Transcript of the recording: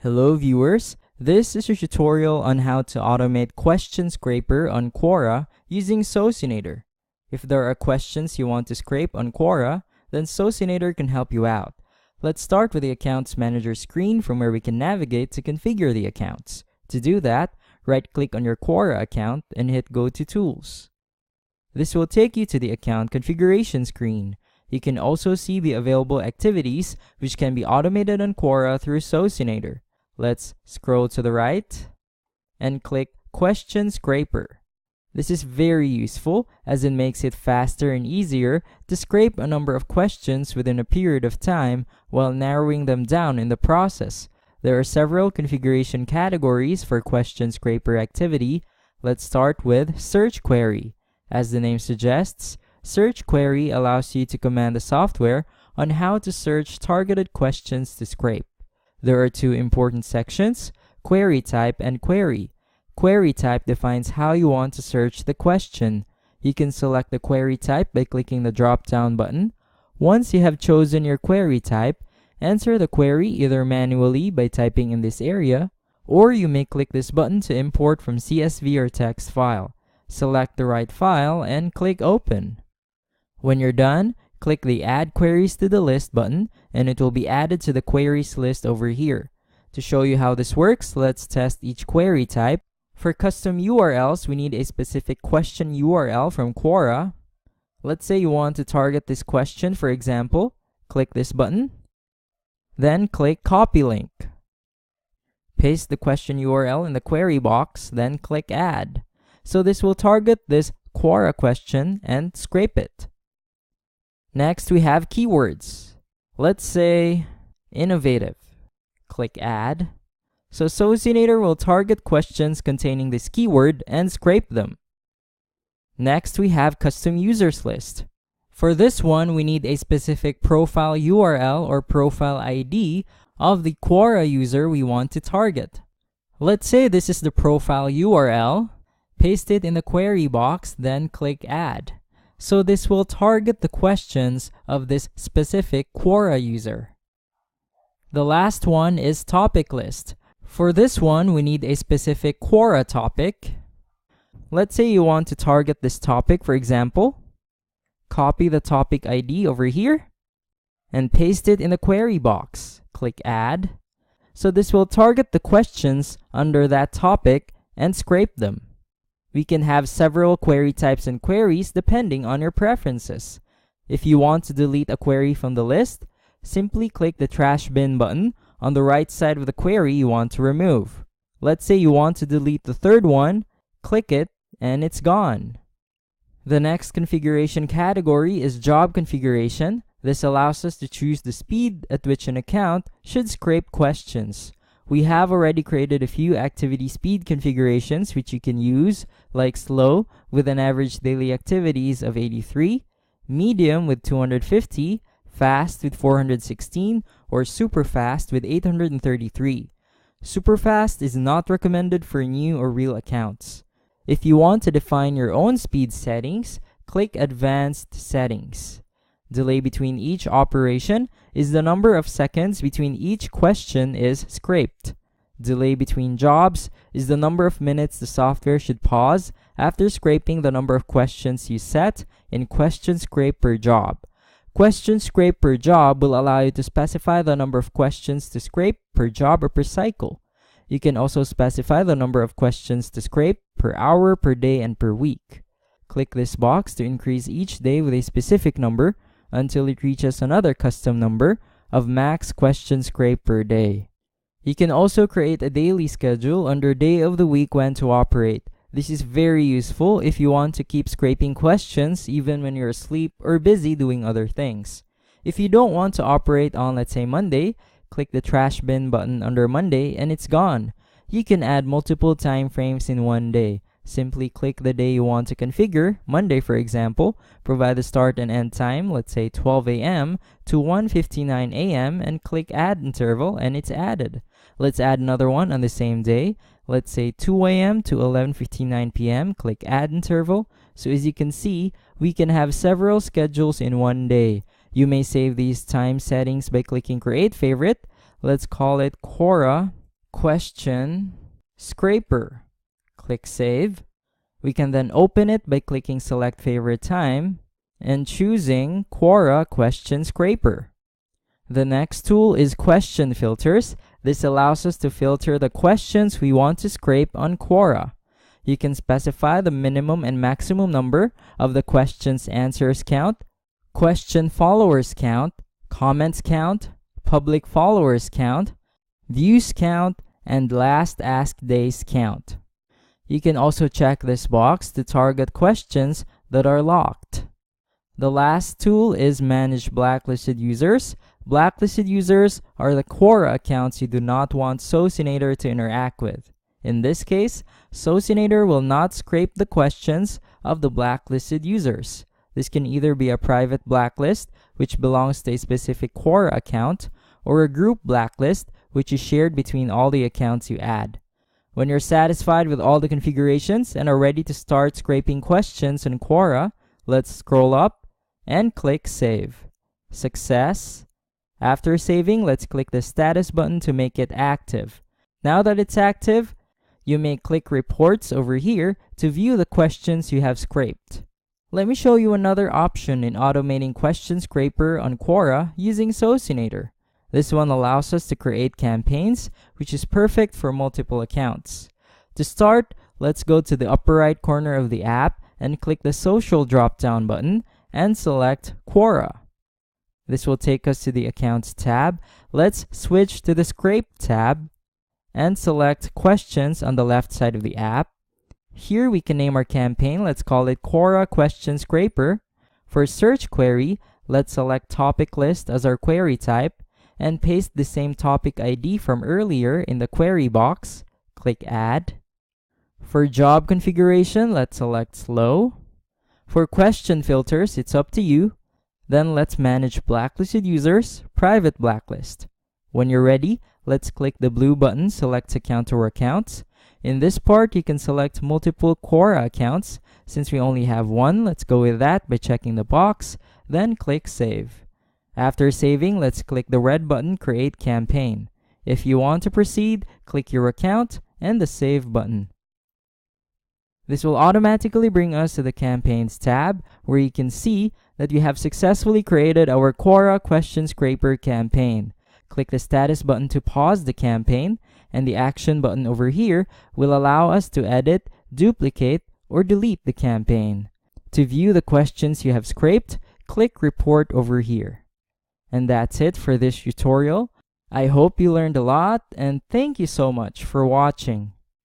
Hello viewers, this is a tutorial on how to automate question scraper on Quora using Socinator. If there are questions you want to scrape on Quora, then Socinator can help you out. Let's start with the Accounts Manager screen from where we can navigate to configure the accounts. To do that, right-click on your Quora account and hit Go to Tools. This will take you to the account configuration screen. You can also see the available activities which can be automated on Quora through Socinator. Let's scroll to the right and click Question Scraper. This is very useful as it makes it faster and easier to scrape a number of questions within a period of time while narrowing them down in the process. There are several configuration categories for Question Scraper activity. Let's start with Search Query. As the name suggests, Search Query allows you to command the software on how to search targeted questions to scrape. There are two important sections, Query Type and Query. Query Type defines how you want to search the question. You can select the query type by clicking the drop-down button. Once you have chosen your query type, enter the query either manually by typing in this area, or you may click this button to import from CSV or text file. Select the right file and click Open. When you're done, click the Add Queries to the List button and it will be added to the queries list over here. To show you how this works, let's test each query type. For custom URLs, we need a specific question URL from Quora. Let's say you want to target this question, for example. Click this button. Then click Copy Link. Paste the question URL in the query box, then click Add. So this will target this Quora question and scrape it. Next, we have keywords. Let's say innovative. Click Add. So Socinator will target questions containing this keyword and scrape them. Next, we have custom users list. For this one, we need a specific profile URL or profile ID of the Quora user we want to target. Let's say this is the profile URL. Paste it in the query box, then click Add. So this will target the questions of this specific Quora user. The last one is topic list. For this one, we need a specific Quora topic. Let's say you want to target this topic, for example. Copy the topic ID over here and paste it in the query box. Click Add. So this will target the questions under that topic and scrape them. We can have several query types and queries depending on your preferences. If you want to delete a query from the list, simply click the trash bin button on the right side of the query you want to remove. Let's say you want to delete the third one, click it, and it's gone. The next configuration category is job configuration. This allows us to choose the speed at which an account should scrape questions. We have already created a few activity speed configurations which you can use, like slow with an average daily activities of 83, medium with 250, fast with 416, or super fast with 833. Super fast is not recommended for new or real accounts. If you want to define your own speed settings, click Advanced Settings. Delay between each operation is the number of seconds between each question is scraped. Delay between jobs is the number of minutes the software should pause after scraping the number of questions you set in Question Scrape per job. Question Scrape per job will allow you to specify the number of questions to scrape per job or per cycle. You can also specify the number of questions to scrape per hour, per day, and per week. Click this box to increase each day with a specific number until it reaches another custom number of max question scrape per day. You can also create a daily schedule under day of the week when to operate. This is very useful if you want to keep scraping questions even when you're asleep or busy doing other things. If you don't want to operate on, let's say, Monday, click the trash bin button under Monday and it's gone. You can add multiple time frames in one day. Simply click the day you want to configure, Monday for example, provide the start and end time, let's say 12 a.m. to 1:59 a.m. and click Add Interval and it's added. Let's add another one on the same day, let's say 2 a.m. to 11:59 p.m., click Add Interval. So as you can see, we can have several schedules in one day. You may save these time settings by clicking Create Favorite. Let's call it Quora question scraper. Click Save. We can then open it by clicking Select Favorite Time and choosing Quora Question Scraper. The next tool is Question Filters. This allows us to filter the questions we want to scrape on Quora. You can specify the minimum and maximum number of the question's answers count, question followers count, comments count, public followers count, views count, and last asked days count. You can also check this box to target questions that are locked. The last tool is Manage Blacklisted Users. Blacklisted users are the Quora accounts you do not want Socinator to interact with. In this case, Socinator will not scrape the questions of the blacklisted users. This can either be a private blacklist, which belongs to a specific Quora account, or a group blacklist, which is shared between all the accounts you add. When you're satisfied with all the configurations and are ready to start scraping questions in Quora, let's scroll up and click Save. Success. After saving, let's click the status button to make it active. Now that it's active, you may click Reports over here to view the questions you have scraped. Let me show you another option in automating Question Scraper on Quora using Socinator. This one allows us to create campaigns, which is perfect for multiple accounts. To start, let's go to the upper right corner of the app and click the Social drop-down button and select Quora. This will take us to the Accounts tab. Let's switch to the Scrape tab and select Questions on the left side of the app. Here we can name our campaign. Let's call it Quora Question Scraper. For search query, let's select Topic List as our query type and paste the same topic ID from earlier in the query box. Click Add. For job configuration, let's select Slow. For question filters, it's up to you. Then let's manage blacklisted users, private blacklist. When you're ready, let's click the blue button, Select Account or Accounts. In this part, you can select multiple Quora accounts. Since we only have one, let's go with that by checking the box, then click Save. After saving, let's click the red button, Create Campaign. If you want to proceed, click your account and the Save button. This will automatically bring us to the Campaigns tab, where you can see that we have successfully created our Quora Question Scraper campaign. Click the Status button to pause the campaign, and the Action button over here will allow us to edit, duplicate, or delete the campaign. To view the questions you have scraped, click Report over here. And that's it for this tutorial. I hope you learned a lot, and thank you so much for watching.